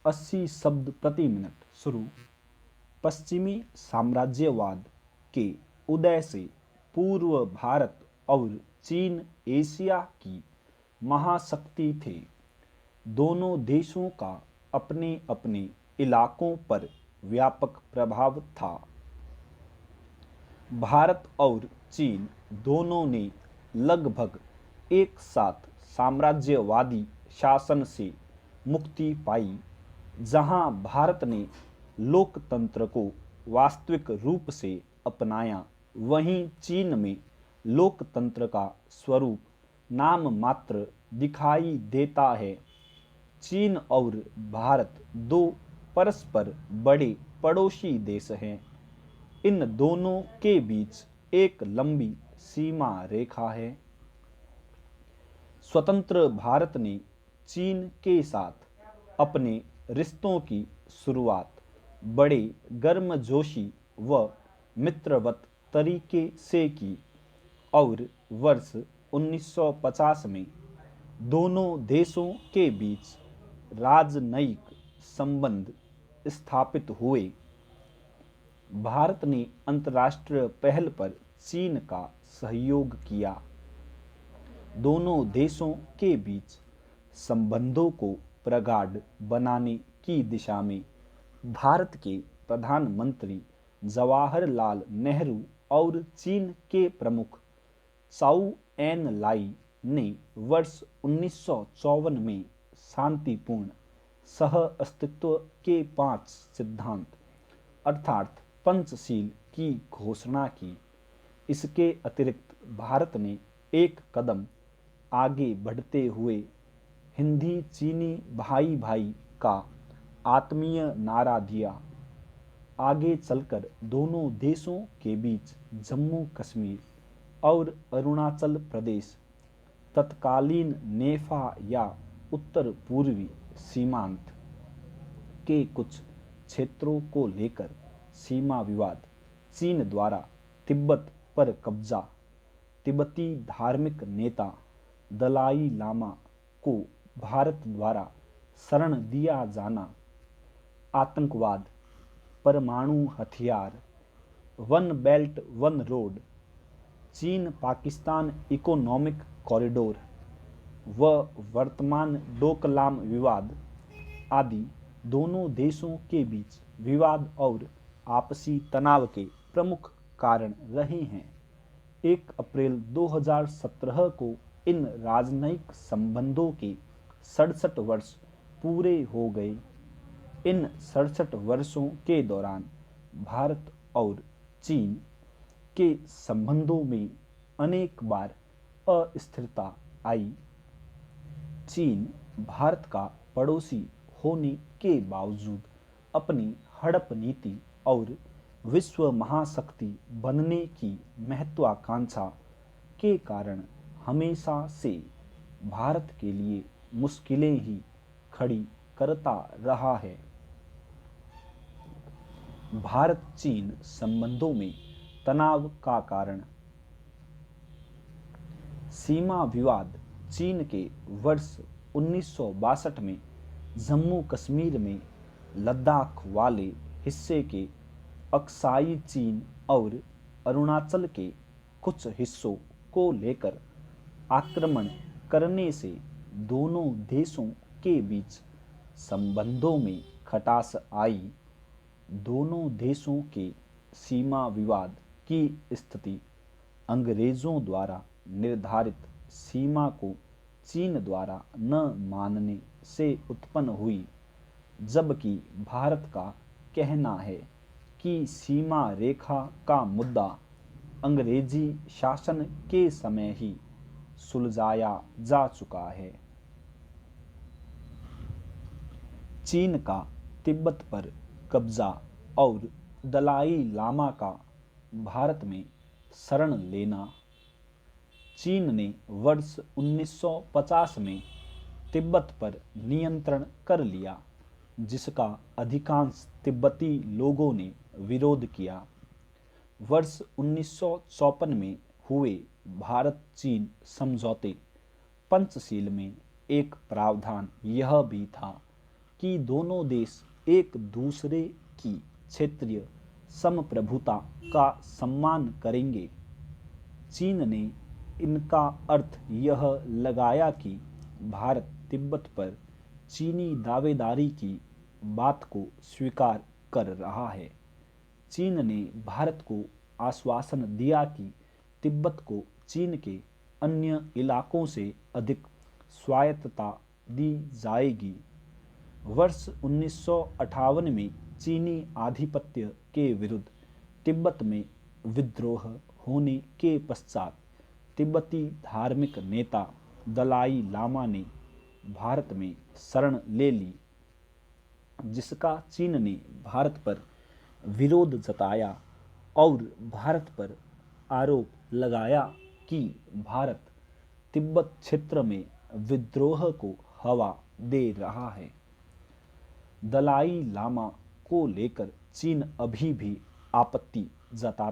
80 शब्द प्रति मिनट शुरू। पश्चिमी साम्राज्यवाद के उदय से पूर्व भारत और चीन एशिया की महाशक्ति थे। दोनों देशों का अपने अपने इलाकों पर व्यापक प्रभाव था। भारत और चीन दोनों ने लगभग एक साथ साम्राज्यवादी शासन से मुक्ति पाई। जहां भारत ने लोकतंत्र को वास्तविक रूप से अपनाया, वहीं चीन में लोकतंत्र का स्वरूप नाम मात्र दिखाई देता है। चीन और भारत दो परस्पर बड़े पड़ोसी देश हैं। इन दोनों के बीच एक लंबी सीमा रेखा है। स्वतंत्र भारत ने चीन के साथ अपने रिश्तों की शुरुआत बड़े गर्मजोशी व मित्रवत तरीके से की और वर्ष 1950 में दोनों देशों के बीच राजनयिक संबंध स्थापित हुए। भारत ने अंतर्राष्ट्रीय पहल पर चीन का सहयोग किया। दोनों देशों के बीच संबंधों को प्रगाढ़ बनाने की दिशा में भारत के प्रधानमंत्री जवाहरलाल नेहरू और चीन के प्रमुख चाउ एन लाई ने वर्ष 1954 में शांतिपूर्ण सह अस्तित्व के 5 सिद्धांत अर्थात पंचशील की घोषणा की। इसके अतिरिक्त भारत ने एक कदम आगे बढ़ते हुए हिंदी चीनी भाई भाई का आत्मीय नारा दिया। आगे चलकर दोनों देशों के बीच जम्मू कश्मीर और अरुणाचल प्रदेश तत्कालीन नेफा या उत्तर पूर्वी सीमांत के कुछ क्षेत्रों को लेकर सीमा विवाद, चीन द्वारा तिब्बत पर कब्जा, तिब्बती धार्मिक नेता दलाई लामा को भारत द्वारा शरण दिया जाना, आतंकवाद, परमाणु हथियार, वन बेल्ट वन रोड, चीन पाकिस्तान इकोनॉमिक कॉरिडोर व वर्तमान डोकलाम विवाद आदि दोनों देशों के बीच विवाद और आपसी तनाव के प्रमुख कारण रहे हैं। 1 अप्रैल 2017 को इन राजनयिक संबंधों के 67 वर्ष पूरे हो गए। इन 67 वर्षों के दौरान भारत और चीन के संबंधों में अनेक बार अस्थिरता आई। चीन भारत का पड़ोसी होने के बावजूद अपनी हड़प नीति और विश्व महाशक्ति बनने की महत्वाकांक्षा के कारण हमेशा से भारत के लिए मुश्किलें ही खड़ी करता रहा है। भारत चीन संबंधों में तनाव का कारण। सीमा विवाद चीन के वर्ष 1962 में जम्मू कश्मीर में लद्दाख वाले हिस्से के अक्साई चीन और अरुणाचल के कुछ हिस्सों को लेकर आक्रमण करने से दोनों देशों के बीच संबंधों में खटास आई। दोनों देशों के सीमा विवाद की स्थिति अंग्रेजों द्वारा निर्धारित सीमा को चीन द्वारा न मानने से उत्पन्न हुई, जबकि भारत का कहना है कि सीमा रेखा का मुद्दा अंग्रेजी शासन के समय ही सुलझाया जा चुका है। चीन का तिब्बत पर कब्जा और दलाई लामा का भारत में शरण लेना। चीन ने वर्ष 1950 में तिब्बत पर नियंत्रण कर लिया, जिसका अधिकांश तिब्बती लोगों ने विरोध किया। वर्ष 1954 में हुए भारत चीन समझौते पंचशील में एक प्रावधान यह भी था कि दोनों देश एक दूसरे की क्षेत्रीय समप्रभुता का सम्मान करेंगे। चीन ने इनका अर्थ यह लगाया कि भारत तिब्बत पर चीनी दावेदारी की बात को स्वीकार कर रहा है। चीन ने भारत को आश्वासन दिया कि तिब्बत को चीन के अन्य इलाकों से अधिक स्वायत्तता दी जाएगी। वर्ष 1958 में चीनी आधिपत्य के विरुद्ध तिब्बत में विद्रोह होने के पश्चात तिब्बती धार्मिक नेता दलाई लामा ने भारत में शरण ले ली, जिसका चीन ने भारत पर विरोध जताया और भारत पर आरोप लगाया कि भारत तिब्बत क्षेत्र में विद्रोह को हवा दे रहा है। दलाई लामा को लेकर चीन अभी भी आपत्ति जताता